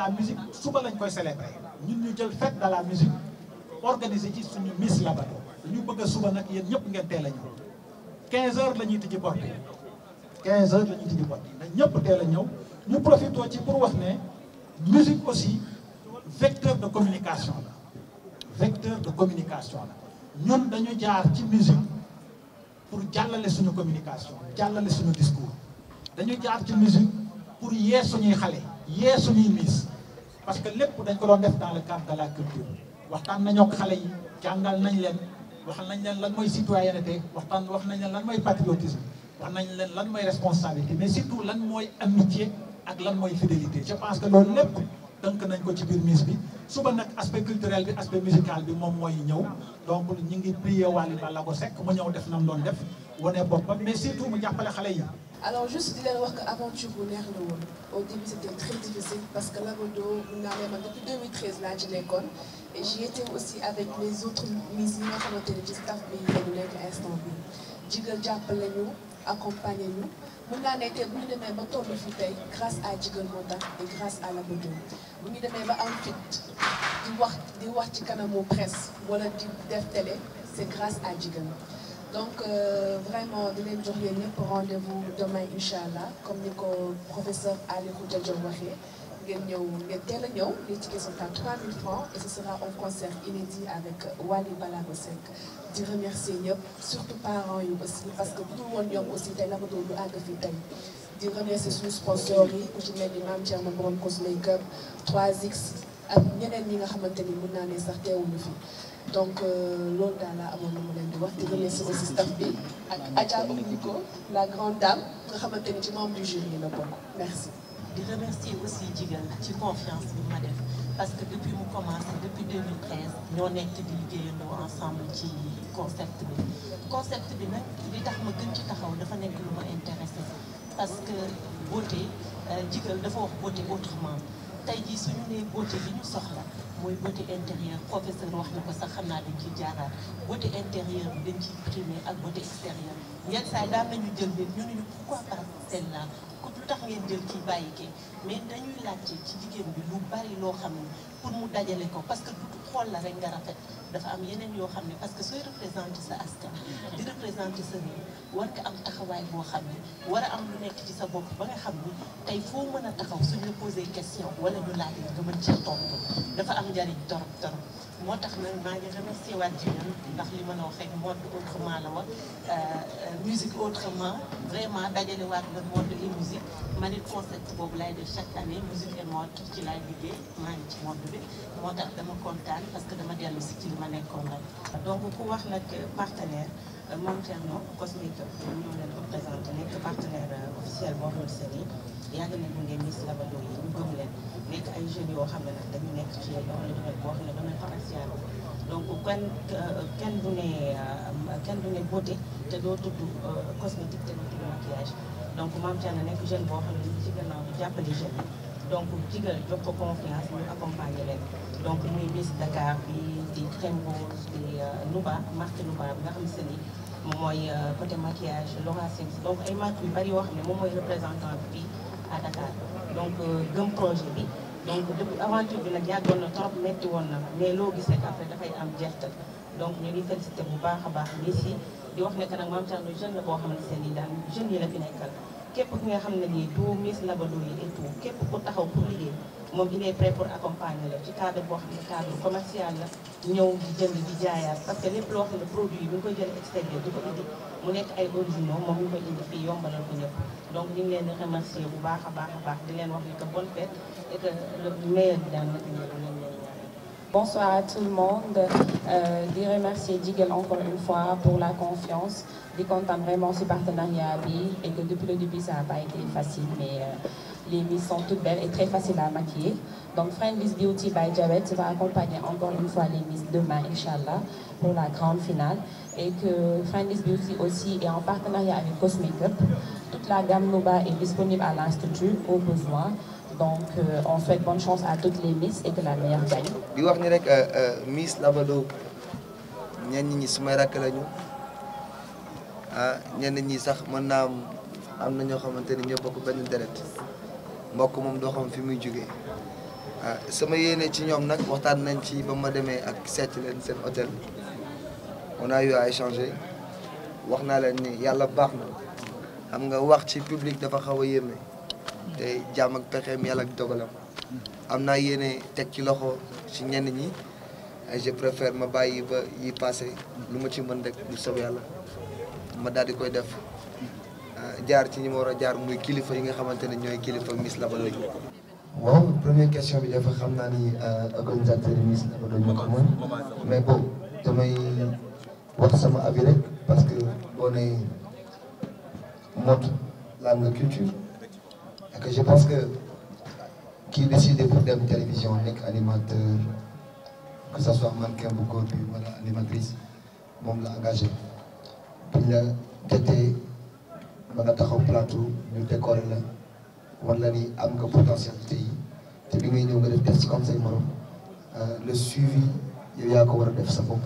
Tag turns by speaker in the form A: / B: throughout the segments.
A: la musique suba lañ koy célébrer ñun ñu jël fête de la musique organiser ci suñu Miss Labado dañu bëgg a suba nag yéen ñëpp ngeen teel a ñëw 15h la ñuy tijji porte yi 15h la ñuy tijji porte yi na ñëpp teel a ñëw ñu profitoo ci pour wax ne musique aussi vecteur de communication la vecteur de communication la ñun dañu jaar ci musique pour jàllale suñu communication jàllale suñu discours dañu jaar ci musique pour yee suñuy xale yee suñuy miss parce que lépp dañ ko doon def dans le cadre de la culture waxtaan nañoo ak xale yi jàngal nañ leen waxal nañ leen lan mooy citoyenneté wax nañ leen lan mooy patriotisme wax nañ leen lan mooy responsabilité mais surtout lan mooy amitié ak lan mooy fidélité je pense que loolu lépp tënk nañ ko ci biir Miss bi suba nag aspect culturel bi aspect musical bi moom mooy ñëw donc ñu ngi prier Wally Ballago Seck mu ñëw def nam doon def wane boppam mais surtout mu jàppale xale yi.
B: Alors juste di leen wax que aventure bu neex la woon au début c'était très difficile parce que Labado mun naa leen man depuis 2013 laa ci nekkoon et j'y étais aussi avec les autres Miss yi nga xamante ne ci staff bi lañu nekk instant bi Jigal jàppale ñu accompagner ñu mun naa ne tey bu ñu demee ba toll fi tey grâce à Jigal moo tax et grâce à Labado bu ñu demee ba am fit di wax ci kanamu presse wala di def télé c'est grâce à Jigal. Donc vraiment di leen jox yéen ñëpp rendez-vous demain incha allah comme ni ko professeur Ali Khoudia Diop waxee ngeen teel a ñëw les tickets sont à 3000 francs et ce sera un concert inédit avec Wally Ballago Seck di remercier ñëpp surtout parents yi aussi parce que bu dul woon ñoom aussi tey Labado du àgg fi tey di remercier suñu sponsors yi ku ci mel ni Mame Thierno borom Cosmakeup 3X ak ñeneen ñi nga xamante ni mën naa ne sax teewuñu fi. Donc loolu daal laa amoon na mu leen di wax di remercier aussi staff bi ak Adja Omnico la grande dame nga xamante ni ci membre du jury la bokk merci.
C: di remercier aussi Jigal ci confiance bi ma def parce que depuis mu commencé depuis 2013 ñoo nekk di liggéeyandoo ensemble ci concept bi nag li tax ma gën ci taxaw dafa nekk lu ma intéressé parce que beauté Jigal dafa wax beauté autrement tey jii suñu nee beauté bi ñu soxla. mooy beauté intérieure professeur wax na ko sax xam naa dañ ciy jaaraat beauté intérieure bi dañ ciy primer ak beauté extérieure yenn saa yi daan nañu jël nit ñu ne ñu pourquoi pas celle-là lu tax ngeen jël kii bàyyi kii mais dañuy laajte ci jigéen bi lu bari loo xam ne pour mu dajale ko parce que du xool la rek nga rafet dafa am yeneen yoo xam ne parce que sooy représenté sa askan di représenté sa réew war nga am taxawaay boo xam ne war a am lu nekk ci sa bopp ba nga xam ni tey foo mën a taxaw suñ la posé question wala ñu laaj la nga mën cee tontu dafa am njariñ torop torop moo tax nag maa ngi remercier waat Jigal ndax li ma la wax rek mode autrement la wax musique autrement vraiment dajale waat la mode et musique ma nit concept boobu laay def chaque année musique et mode ci laay liggéey maa ngi ci mode bi moo tax dama kontaan parce que dama dellu si ci li ma nekkoon rek. donc ku wax nag partenaire Mame Thierno Cosmakeup ñoo leen représenté nekk partenaire officiel boo xamante ne yàgg nañu ngeen Miss Labado yi ñu gëm leen nekk ay jeunes yoo xam ne nag dañu nekk ci domaine boo xam ne domaine commercial donc kenn du ne beauté te doo tudd cosmétique te doo tudd maquillage donc Mame Thierno nekk jeune boo xam ne ñu ci gannaaw di jàppale jeunes yi donc Jigal jox ko confiance ñu accompagner leen donc muy Miss Dakar bi di Crème Rose di Nouba marque Nouba bi nga xam se ni moom mooy côté maquillage Laura Six donc ay marques yu bari yoo xam ne moom mooy représentant bi à Dakar donc gëm projet bi donc depuis aventure bi nag yàggoon na trop metti woon na mais loo gis rek après dafay am jeextal donc ñu ngi félicité bu baax a baax Miss yi di wax ne que nag Mame Thierno jeune la boo xam ne seen i daan jeunes yi la fi nekkal képp ki nga xam ne nii du Miss Labado yi et tout képp ku taxaw pour liggéey moom il est prêt pour accompagner la ci cadre boo xam ne cadre commercial la ñëw di jënd di jaayaat parce que lépp loo xam ne produit bi nga koy jël extérieur di ko indi mu nekk ay originaux moom ñu koy indi fii yombalal ko ñëpp donc ñu ngi leen di remercier bu baax a baax di leen wax ni que bonne fête et que le meilleur bi daan nag ñëw leen ñaan.
D: Bonsoir à tout le monde. Je remercie Jigal encore une fois pour la confiance. Je suis content vraiment ce partenariat et que depuis le début ça n'a pas été facile, mais les Miss sont toutes belles et très faciles à maquiller. Donc Friendly's Beauty by Jawed va accompagner encore une fois les Miss demain, Inch'Allah, pour la grande finale. Et que Friendly's Beauty aussi est en partenariat avec Cosmakeup. Toute la gamme Nouba est disponible à l'Institut au besoin. Donc on souhaite bonne chance à toutes les Miss et que la meilleure gagne.
E: di wax ni rek Miss Labado ñenn ñi sumay rakk lañu ñenn ñi sax mën naa am na ñoo xamante ni ñoo bokk benn deret mbokk moom doo xam fi muy jógee sama yéene ci ñoom nag waxtaan nañ ci ba ma demee ak seet leen seen hôtel on a eu à échanger wax naa leen ni yàlla baax na xam nga wax ci public dafa xaw a yéeme te jàmm ak pexeem yàlla ak dogalam am naa yéene teg ci loxo ci ñenn ñi je préfère ma bàyyi ba yi passé lu ma ci mën rek lu sob yàlla ma daal di koy def jaar ci ñi ma war a jaar muy kilifa yi nga xamante ne ñooy kilifa Miss Labado yi.
F: waaw première question bi dafa xam naa ni organisateur yi Miss Labado ñoo ko mën mais bon damay wax sama avis rek parce que boo nee mode laal nga culture et que je pense que kii décidé pour dem télévision nekk animateur que ça soit mannequin bu góor bi wala animatrice moom la engagé buñ la tetee ba nga taxaw plateau ñu décorer la war la ni am nga potentialité yi te bi ngay ñëw nga def test comme say morom le suivi yow yaa ko war a def sa bopp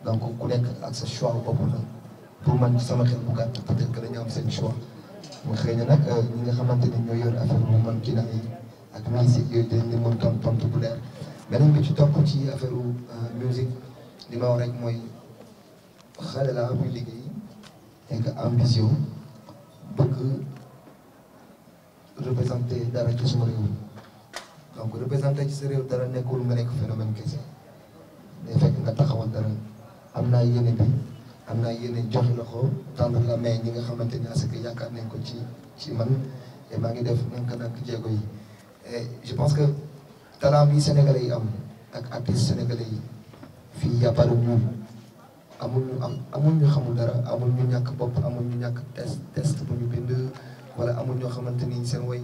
F: donc ku nekk ak sa choix bopp la pour man sama xel bu gàtt peut-être que dañu am seen choix mu xëy na nag ñi nga xamante ni ñoo yor affaire bu man kii yi ak musique yooyu dañ leen mën tontu bu leer beneen bi ci topp ci affaire musique li ma wax rek mooy xale la muy liggéey et que ambition bëgg représenter dara ci suma réew donc représenter ci sa réew dara nekkul nga nekk phénomène kese day fekk nga taxawal dara am naa yéene bi am naa yéene joxe loxo tendre la main ñi nga xamante ni parce que yaakaar nañ ko ci man et maa ngi def nank jéego yi et je pense que talent bi sénégalais yi am ak artistes sénégalais yi fii yabaru ñu amul ñu xamul dara amul ñu ñàkk bopp amul ñu ñàkk test bu ñu bind wala amul ñoo xamante ni seen way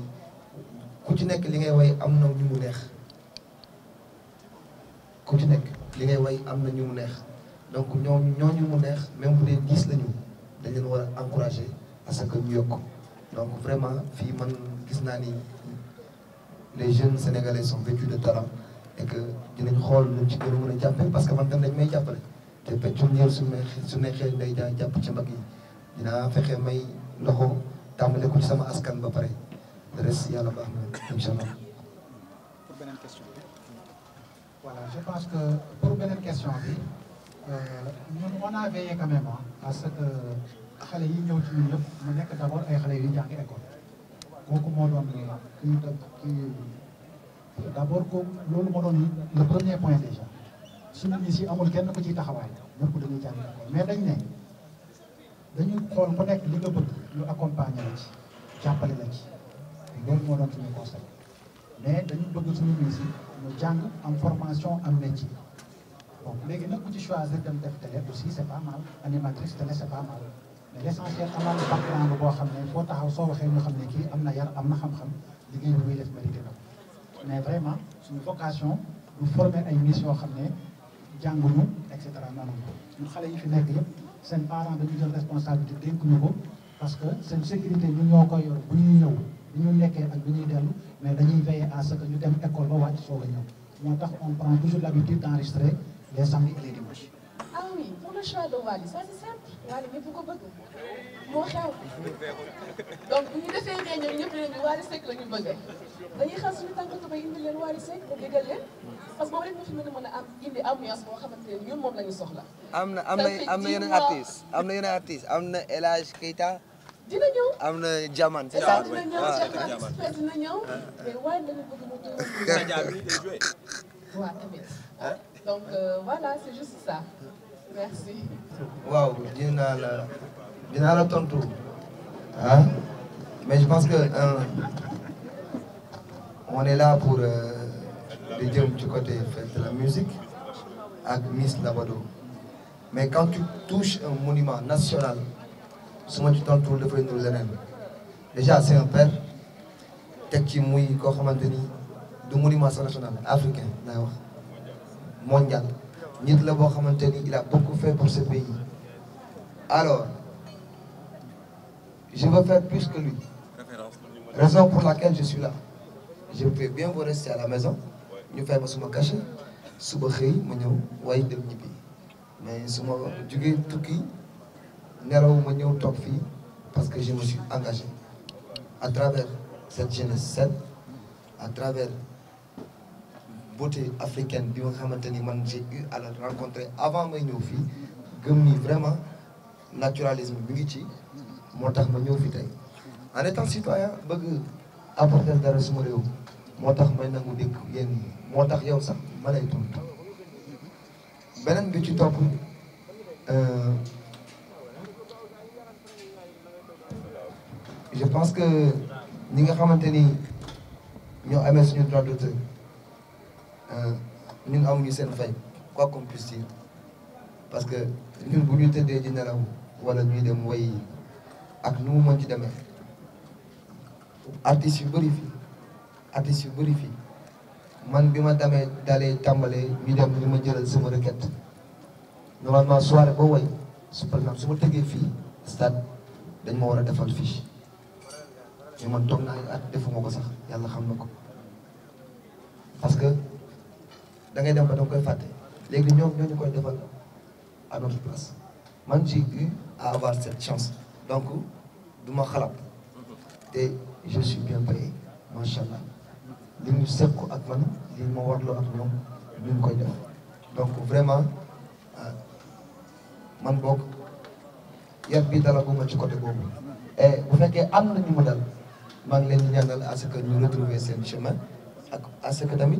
F: ku ci nekk li ngay way am na ñu mu neex ku ci nekk li ngay way am na ñu mu neex donc ñooñu mu neex même bu dee 10 lañu dañ leen war a encourager parce que ñu yokk donc vraiment fii man gis naa ni les jeunes sénégalais sont vêtus de talent et que dinañ xool lu ci gën a mën a jàppale parce que man tam dañ may jàppale te peccum ñëw su neexee nday daa jàpp ci mbagg yi dinaa fexe may loxo tàmbale ko ci sama askan ba pare le reste yàlla baax na incha allah.
A: pour beneen question bi voilà je pense que pour beneen question bi ñun on a veillé quand même parce que xale yi ñëw ci ñun yëpp mu nekk d' abord ay xale yu jàng école kooku moo doon kii d' abord kooku loolu moo doon le premier point déjà suñu ñi si amul kenn ku ciy taxawaay ñëpp dañuy jàng école mais dañ ne dañuy xool ku nekk li nga bëgg ñu accompagner la ci jàppale la ci loolu moo doon suñu conseil mais dañu bëgg suñu ñi ñu jàng am formation am métier bon léegi nag ku ci choisir dem def télé aussi c' est pas mal animatrice télé c' est pas mal mais l' essentiel amal background boo xam ne foo taxaw soo waxee ñu xam ne kii am na yar am na xam-xam liggéey bi muy def mérité na mais vraiment suñu vocation du former ay miss yoo xam ne jànguñu et cetera noonu ñun xale yi fi nekk yëpp seen parents dañu jël responsabilité dénk ñu ko parce que seen sécurité ñun ñoo koy yor bu ñuy ñëw bu ñu nekkee ak bu ñuy dellu mais dañuy veiller à ce que ñu dem école ba wàcc soog a ñëw moo tax on prend toujours l'habitude d'enregistrer les samedis et les dimanches.
B: Ah oui, pour le choix de Wally, ça c'est simple. Wally ñëpp ko bëgg moo xew donc bu ñu defee réunion ñëpp leen ni Wally Seck la ñu bëgg dañuy xas suñu tànkatu ba indi leen Wally Seck ba déggal leen parce que boobu rek ñu fi mën a am indi ambiance boo xamante ne ñun moom la ñu soxla.
E: am na yeneen artistes am na El Hadj Keita.
B: dina ñëw
E: am na Jaman c'est
B: ça
E: ça.
B: dina ñëw dina ñëw mais Wally la ñu bëgg mu tuur. waaw tamit donc voilà c'est juste ça merci.
F: waaw dinaa la tontu ah mais je pense que on est là pour di jëm ci côté fête de la musique ak Miss Labado mais quand tu touches un monument national su ma ci tontu dafay ndur leneen déjà c'est un père teg ci muy koo xamante ni du monument national africain lay wax mondial nit la boo xamante ni il a beaucoup fait pour ce pays alors je veux faire plus que lui raison pour laquelle je suis là je peux bien vous rester à la maison ñu fay ma suma cachet suba xëy ma ñëw waaye dem ñibbi mais su ma jógee tukki nelaw ma ñëw toog fii parce que je me suis engagé à travers cette jeunesse saine à travers beauté africaine bi nga xamante ni man j'ai eu à la rencontrer avant may ñëw fii gëm ni vraiment naturalisme bi ngi ci moo tax ma ñëw fi tey en étant citoyen bëgg apporter dara suma réew moo tax may nangu dégg yéen moo tax yow sax ma lay tontu beneen bi ci topp je pense que ñi nga xamante ni ñoo amee suñu droit d'auteur ñun amuñu seen fay quoi qu'on puisse dire parce que ñun bu ñu tëddee di nelaw wala ñuy dem way ak nu mu mën ci demee artistes yu bëri fii man bi ma dalee tàmbalee ñu dem ñu ma jëlal sama requête normalement soirée boo way par exemple su ma tëggee fii stade dañ ma war a defal fiche mais man toog naa at defuma ko sax yàlla xam na ko parce que da ngay dem ba danga koy fàtte léegi ñoom ñoo ñu koy defal à notre place man j'ai eu à avoir cette chance donc du ma xalaat te je suis bien payé macha allah li ñu seq ak man li ma warloo ak ñoom ñu ngi koy def donc vraiment man boog yar bi dalaguma ci côté boobu et bu fekkee am na ñu ma dal maa ngi leen di ñaanal à ce que ñu retrouver seen chemin ak à ce que tamit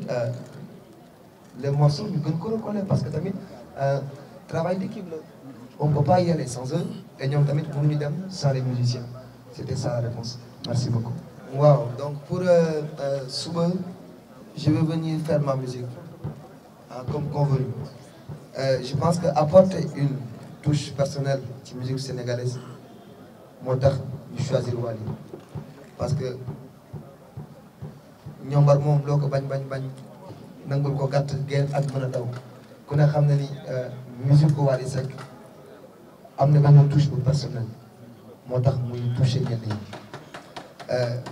F: les morceaux ñu gën ko recoller parce que tamit travail d'équipe la on peut pas y aller sans eux et ñoom tamit mënuñu dem sans les musiciens c'était ça la réponse merci beaucoup. waaw donc pour suba je vais venir faire ma musique comme convenu je pense que apporter une touche personnelle ci musique sénégalaise moo tax ñu choisir Wally parce que ñombar moom loo ko bañ nangul ko gàtt geen ak mën a daw ku ne xam na ni musique ko Wally Seck am na benn touche bu personnelle moo tax muy touché ñenn ñi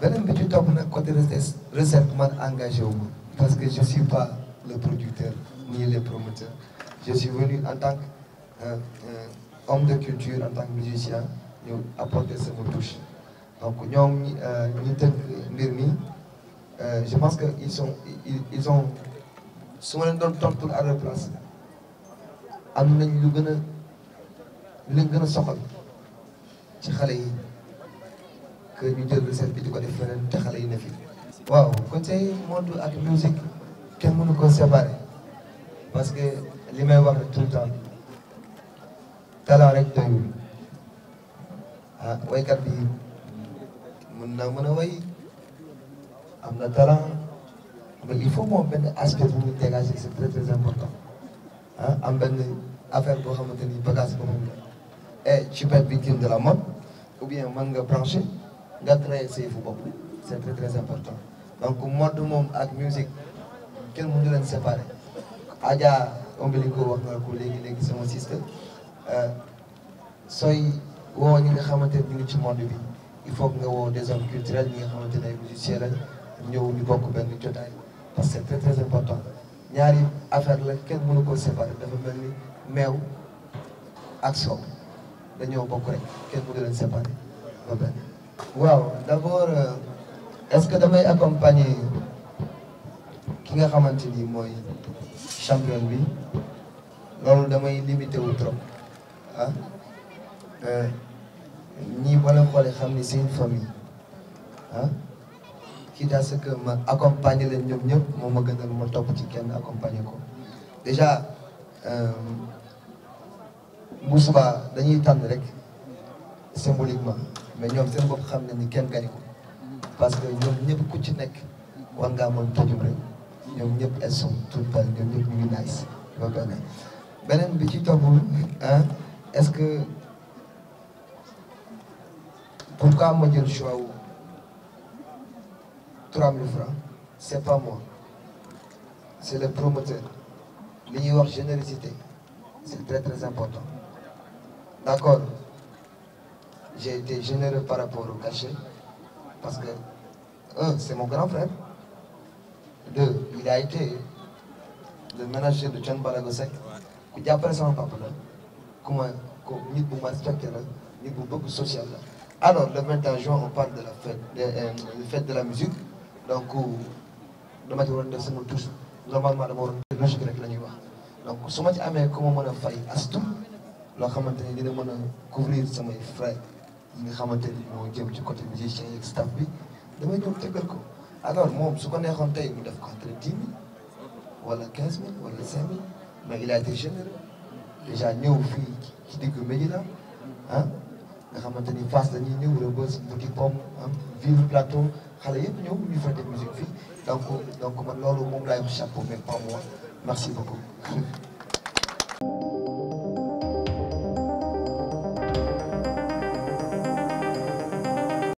F: beneen bi ci topp nag côté recette man engagé wu ma parce que je suis pas le producteur ni le promoteur je suis venu en tant que homme de culture en tant que musicien ñu apporter sama touche donc ñoom ñi tënk mbir mi je pense que ils ont su ma leen doon tontu à leur place am nañ lu leen gën a soxal ci xale yi que ñu jël recette bi di ko def feneen te xale yi ne fi. waaw côté mode ak musique kenn mënu ko séparer parce que li may wax tout le temps talent rek doyul waykat bi mën a way am na talent mais il faut moom benn aspect bu ñu dégager c'est très très important am benn affaire boo xamante ni bagage boobu la et tu peux être victime de la mode ou bien mën nga branché nga créer sa yëfu bopp c'est très très important donc mode moom ak musique kenn mënu leen séparer Adja Ombilico wax na ko léegi sama sister sooy woo ñi nga xamante ne ñu ngi ci monde bi il faut que nga woo des hommes culturels ñi nga xamante ne ay musiciens lañ ñëw ñu bokk benn jotaay parce que c'est très très important ñaari affaire la kenn mënu ko séparer dafa mel ni meew ak soow dañoo bokk rek kenn mënu leen séparer ba benn. waaw d'abord est-ce que damay accompagner ki nga xamante ni mooy champion bi loolu damay limité wu trop ñii boo leen xoolee xam ni c'est une famille quitte à ce que ma accompagner leen ñoom ñëpp moom ma gënal ma topp ci kenn accompagner ko déjà bu subaa dañuy tànn rek symboliquement mais ñoom seen bopp xam nañ ni kenn gañ ko parce que ñoom ñëpp ku ci nekk war ngaa mën tojum rek ñoom ñëpp elles sont toutes belles ñoom ñëpp ñu ngi nice ba beneen bi ci topp est-ce que pourquoi ma jël choix wu 3000 francs c'est pas moi c'est le promoteur li ñuy wax générosité c'est très très important d'accord j'ai été généreux par rapport au cachet parce que c'est mon grand frère. 2 il a été le manager de Thione Ballago Seck ku jàppale sama papa la ku nit bu ma respecté la nit bu bëgg social la. Alors le 21 juin on parle de la fête de la musique donc dama ci waroon def sama touche normalement dama waroon logique rek la ñuy wax donc su ma ci amee ku ma mën a fay astu loo xamante ni dina mën a couvrir samay frais yi nga xamante ni moo jëm ci côté musicien yeeg staff bi damay ñëw tëggal ko alors moom su ko neexoon tey mu def ko entre 10 000 wala 15 000 wala 5 000 mais il a été généreux déjà ñëw fii ci diggu Médina ah nga xamante ni Fass dañuy ñëw Rebeuss Petit Pomme Ville Plateau xale yëpp ñëw ñu fay def musique fii donc man loolu moom laay wax chapeau mais pas moi merci beaucoup.